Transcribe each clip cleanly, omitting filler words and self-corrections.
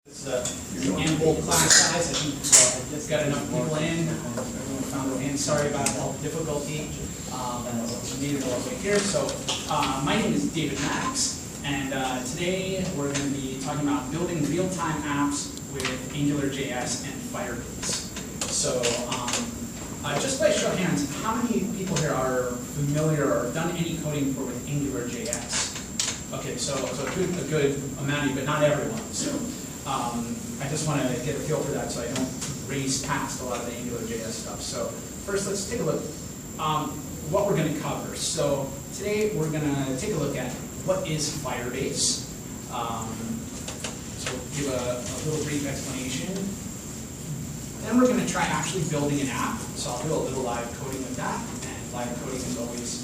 It's an ample class size. I think it's got enough people in. Everyone found their hands. Sorry about all the difficulty. Made it all the way here. So my name is David Max, and today we're going to be talking about building real-time apps with AngularJS and Firebase. So just by show of hands, how many people here are familiar or have done any coding for with AngularJS? Okay, so a good amount of you, but not everyone. So I just want to get a feel for that so I don't race past a lot of the AngularJS stuff. So first, let's take a look what we're going to cover. So today we're going to take a look at what is Firebase. So give a little brief explanation. Then we're going to try actually building an app. So I'll do a little live coding with that. And live coding is always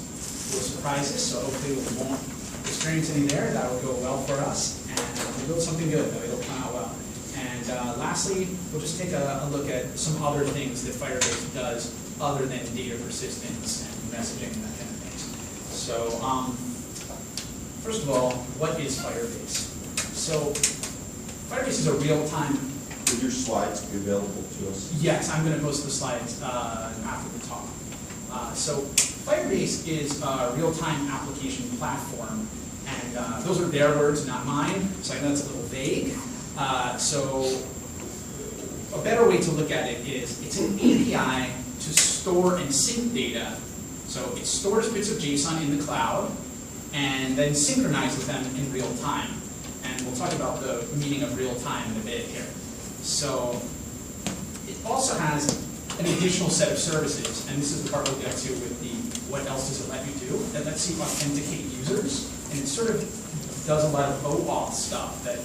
little surprises. So hopefully we won't experience any there. That will go well for us. And we'll build something good. It'll come out well. And lastly, we'll just take a look at some other things that Firebase does other than data persistence and messaging and that kind of thing. So first of all, what is Firebase? So Firebase is a real-time... Would your slides be available to us? Yes, I'm going to post the slides after the talk. So Firebase is a real-time application platform, and those are their words, not mine, so I know it's a little vague. So a better way to look at it is it's an API to store and sync data. So it stores bits of JSON in the cloud and then synchronizes them in real time. And we'll talk about the meaning of real time in a bit here. So it also has an additional set of services, and this is the part we'll get to with the what else does it let you do. That lets you authenticate users, and it sort of does a lot of OAuth stuff that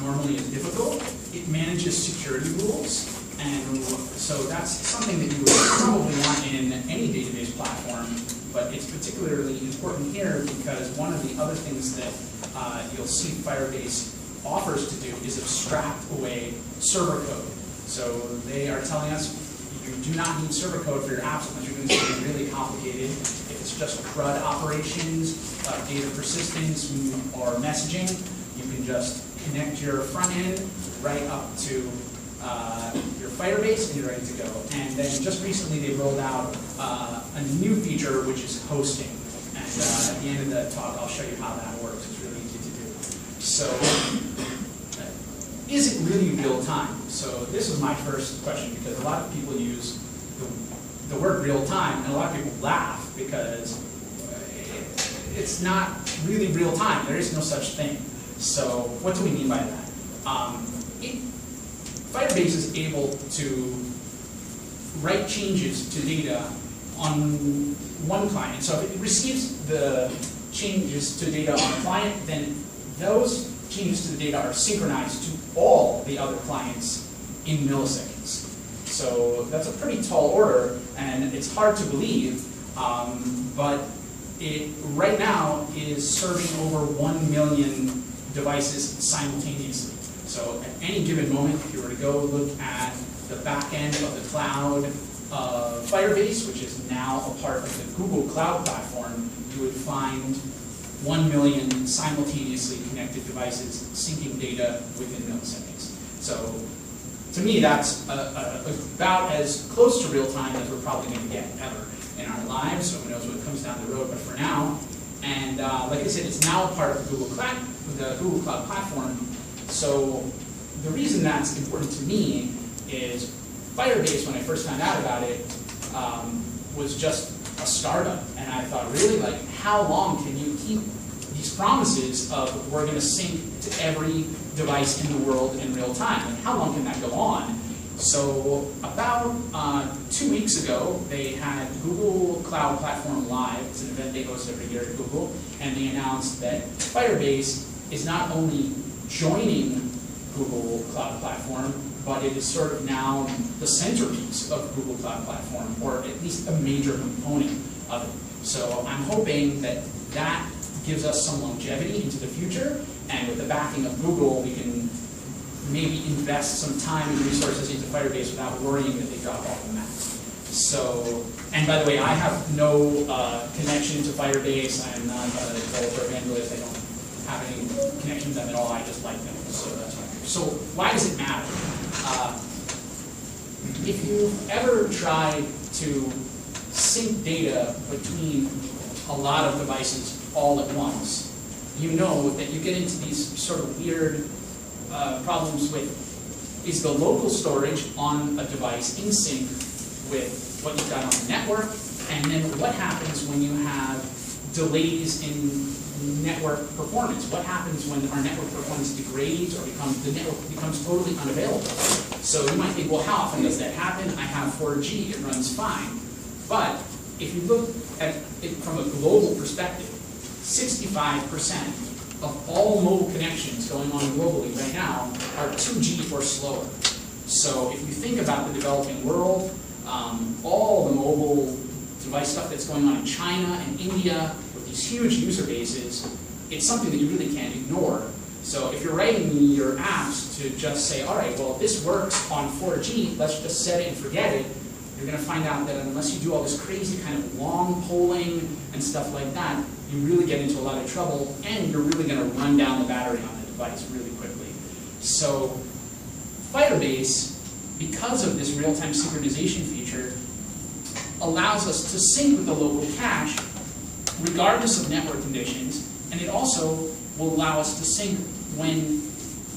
normally is difficult. It manages security rules, and so that's something that you would probably want in any database platform, but it's particularly important here because one of the other things that you'll see Firebase offers to do is abstract away server code. So they are telling us you do not need server code for your apps unless you're doing something really complicated. If it's just CRUD operations, data persistence, or messaging, you can just connect your front end right up to your Firebase and you're ready to go. And then just recently they rolled out a new feature which is hosting. And at the end of the talk I'll show you how that works. It's really easy to do. So is it really real time? So this was my first question because a lot of people use the word real time and a lot of people laugh because it's not really real time. There is no such thing. So what do we mean by that? Firebase is able to write changes to data on one client. So if it receives the changes to data on a client, then those changes to the data are synchronized to all the other clients in milliseconds. So that's a pretty tall order, and it's hard to believe, but it right now is serving over 1 million devices simultaneously. So at any given moment, if you were to go look at the back end of the cloud of Firebase, which is now a part of the Google Cloud Platform, you would find 1 million simultaneously connected devices syncing data within milliseconds. So to me, that's about as close to real time as we're probably going to get ever in our lives. So who knows what comes down the road, but for now. And like I said, it's now a part of the Google Cloud Platform. So the reason that's important to me is Firebase, when I first found out about it, was just a startup. And I thought, really, like, how long can you keep these promises of we're going to sync to every device in the world in real time? And how long can that go on? So about 2 weeks ago, they had Google Cloud Platform Live. It's an event they host every year at Google. And they announced that Firebase is not only joining Google Cloud Platform, but it is sort of now the centerpiece of Google Cloud Platform, or at least a major component of it. So I'm hoping that that gives us some longevity into the future, and with the backing of Google, we can maybe invest some time and resources into Firebase without worrying that they drop off the map. So, and by the way, I have no connection to Firebase. I'm not a developer evangelist. I don't have any connection to them at all. I just like them, so that's why I'm So why does it matter? If you've ever tried to sync data between a lot of devices all at once, you know that you get into these sort of weird problems with, is the local storage on a device in sync with what you've got on the network? And then what happens when you have delays in network performance? What happens when our network performance degrades or the network becomes totally unavailable? So you might think, well, how often does that happen? I have 4G, it runs fine. But if you look at it from a global perspective, 65% of all mobile connections going on globally right now are 2G or slower. So if you think about the developing world, all the mobile device stuff that's going on in China and India with these huge user bases, it's something that you really can't ignore. So if you're writing your apps to just say, all right, well, this works on 4G, let's just set it and forget it, you're going to find out that unless you do all this crazy kind of long polling and stuff like that, you really get into a lot of trouble, and you're really going to run down the battery on the device really quickly. So Firebase, because of this real-time synchronization feature, allows us to sync with the local cache regardless of network conditions, and it also will allow us to sync when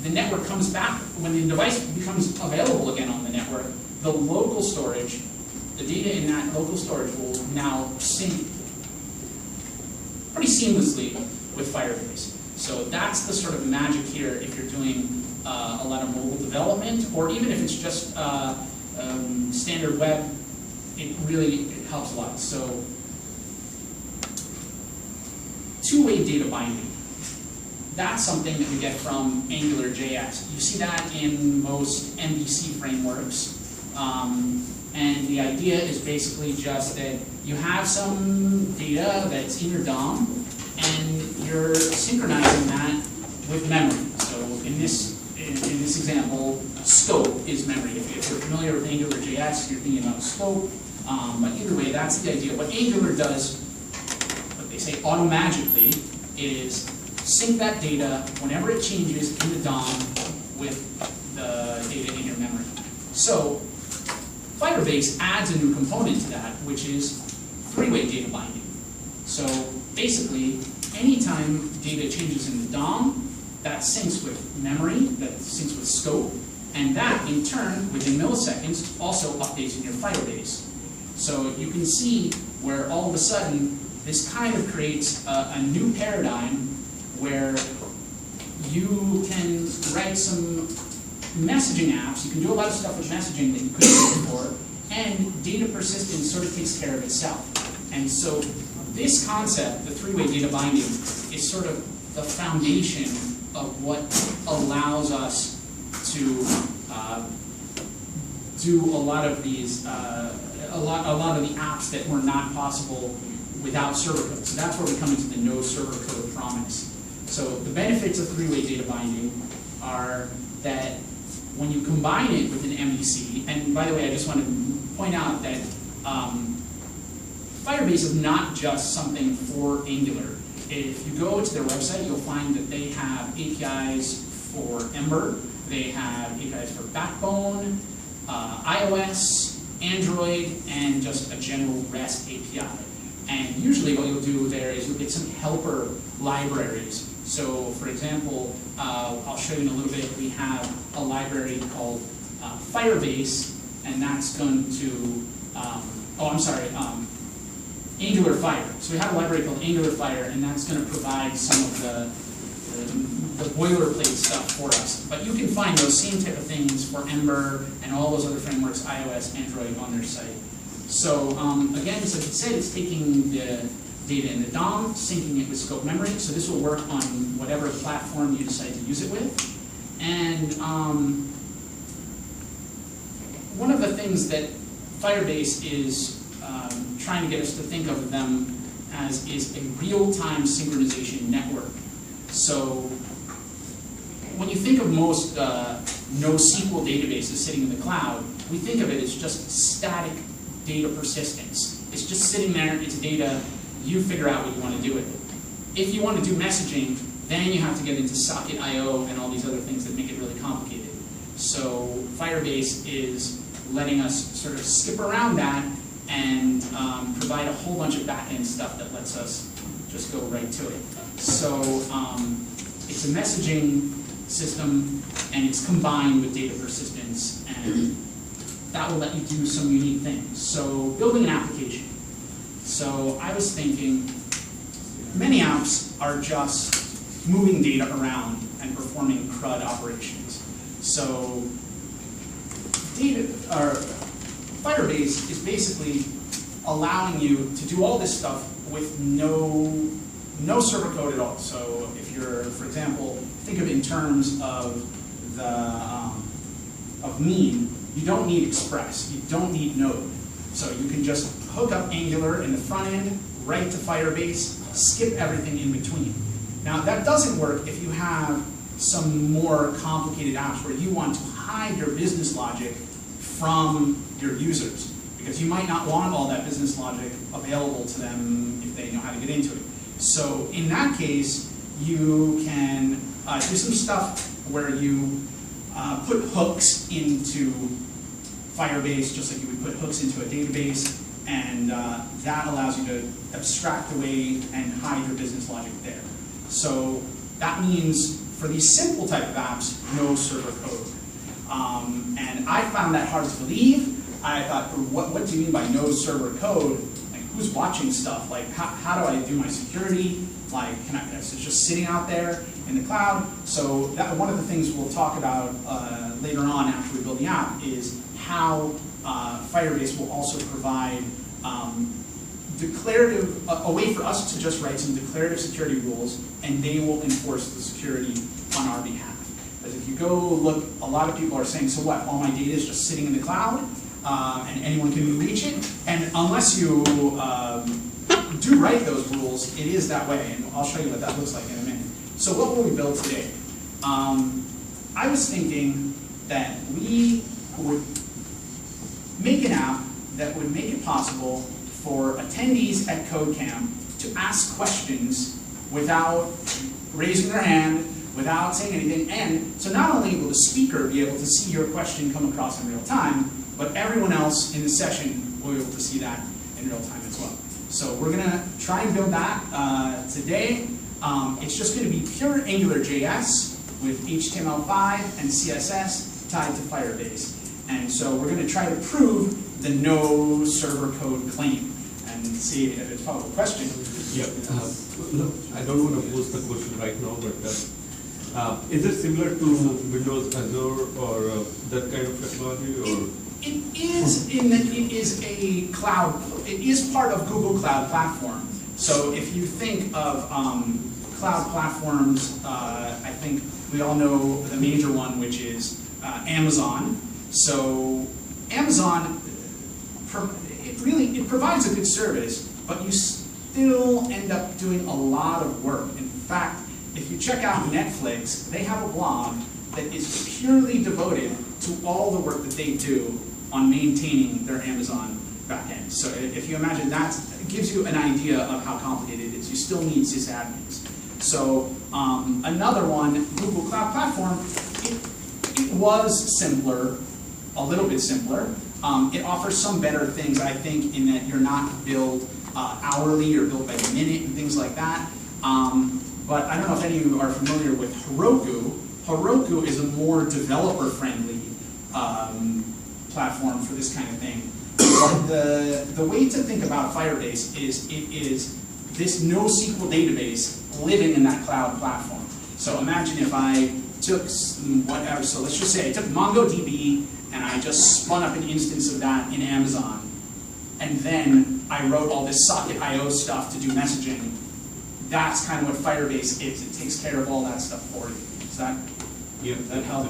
the network comes back, when the device becomes available again on the network. The local storage, the data in that local storage will now sync pretty seamlessly with Firebase. So that's the sort of magic here if you're doing a lot of mobile development, or even if it's just standard web, it really helps a lot. So two-way data binding. That's something that we get from AngularJS. You see that in most MVC frameworks. And the idea is basically just that you have some data that's in your DOM, and you're synchronizing that with memory. So in this example, scope is memory. If you're familiar with AngularJS, you're thinking about scope. But either way, that's the idea. What Angular does, what they say automagically, is sync that data whenever it changes in the DOM with the data in your memory. So Firebase adds a new component to that, which is three-way data binding. So basically, anytime data changes in the DOM, that syncs with memory, that syncs with scope, and that, in turn, within milliseconds, also updates in your Firebase. So you can see where all of a sudden, this kind of creates a new paradigm where you can write some messaging apps. You can do a lot of stuff with messaging that you couldn't do before, and data persistence sort of takes care of itself. And so this concept, the three-way data binding, is sort of the foundation of what allows us to do a lot of these, a lot of the apps that were not possible without server code. So that's where we come into the no server code promise. So the benefits of three-way data binding are that when you combine it with an MVC, and by the way, I just want to point out that Firebase is not just something for Angular. If you go to their website, you'll find that they have APIs for Ember, they have APIs for Backbone, iOS, Android, and just a general REST API. And usually what you'll do there is you'll get some helper libraries. So for example, I'll show you in a little bit, we have a library called Firebase, and that's going to, Angular Fire. So we have a library called Angular Fire, and that's going to provide some of the boilerplate stuff for us. But you can find those same type of things for Ember and all those other frameworks, iOS, Android, on their site. So again, so as I said, it's taking the data in the DOM, syncing it with scope memory. So this will work on whatever platform you decide to use it with. And one of the things that Firebase is trying to get us to think of them as is a real-time synchronization network. So when you think of most NoSQL databases sitting in the cloud, we think of it as just static data persistence. It's just sitting there, it's data, you figure out what you want to do with it. If you want to do messaging, then you have to get into socket IO and all these other things that make it really complicated. So Firebase is letting us sort of skip around that and provide a whole bunch of back-end stuff that lets us just go right to it. So it's a messaging system, and it's combined with data persistence, and that will let you do some unique things. So building an application. So I was thinking, many apps are just moving data around and performing CRUD operations. So Firebase is basically allowing you to do all this stuff with no server code at all. So if you're, for example, think of it in terms of mean, you don't need Express, you don't need Node. So you can just hook up Angular in the front end, right to Firebase, skip everything in between. Now that doesn't work if you have some more complicated apps where you want to hide your business logic from your users, because you might not want all that business logic available to them if they know how to get into it. So in that case, you can do some stuff where you put hooks into Firebase, just like you would put hooks into a database, and that allows you to abstract away and hide your business logic there. So that means for these simple type of apps, no server code. And I found that hard to believe. I thought, what do you mean by no server code? Like, who's watching stuff? Like, how do I do my security? Like, it's just sitting out there in the cloud. So that, one of the things we'll talk about later on after we build the app is how Firebase will also provide a way for us to just write some declarative security rules, and they will enforce the security on our behalf. Because if you go look, a lot of people are saying, so what, all my data is just sitting in the cloud, and anyone can reach it? And unless you do write those rules, it is that way, and I'll show you what that looks like in a minute. So what will we build today? I was thinking that we would make an app that would make it possible for attendees at CodeCamp to ask questions without raising their hand, without saying anything, and so not only will the speaker be able to see your question come across in real time, but everyone else in the session will be able to see that in real time as well. So we're going to try and build that today. It's just going to be pure AngularJS with HTML5 and CSS tied to Firebase. And so we're going to try to prove the no server code claim and see if it's probably a question. Yeah. Look, I don't want to pose the question right now, but is it similar to Windows Azure or that kind of technology? Or it is in that it is a cloud. It is part of Google Cloud Platform. So if you think of cloud platforms, I think we all know the major one, which is Amazon. So Amazon, it provides a good service, but you still end up doing a lot of work. In fact, if you check out Netflix, they have a blog that is purely devoted to all the work that they do on maintaining their Amazon backend. So if you imagine that, it gives you an idea of how complicated it is. You still need sysadmins. So another one, Google Cloud Platform, it was simpler, a little bit simpler. It offers some better things, I think, in that you're not billed hourly, you're billed by the minute and things like that. But I don't know if any of you are familiar with Heroku. Heroku is a more developer-friendly platform for this kind of thing. But the way to think about Firebase is it is this NoSQL database living in that cloud platform. So imagine if I took whatever, so let's just say I took MongoDB and I just spun up an instance of that in Amazon, and then I wrote all this socket IO stuff to do messaging. That's kind of what Firebase is. It takes care of all that stuff for you. Does that help?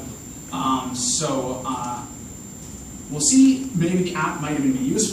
We'll see, maybe the app might even be useful.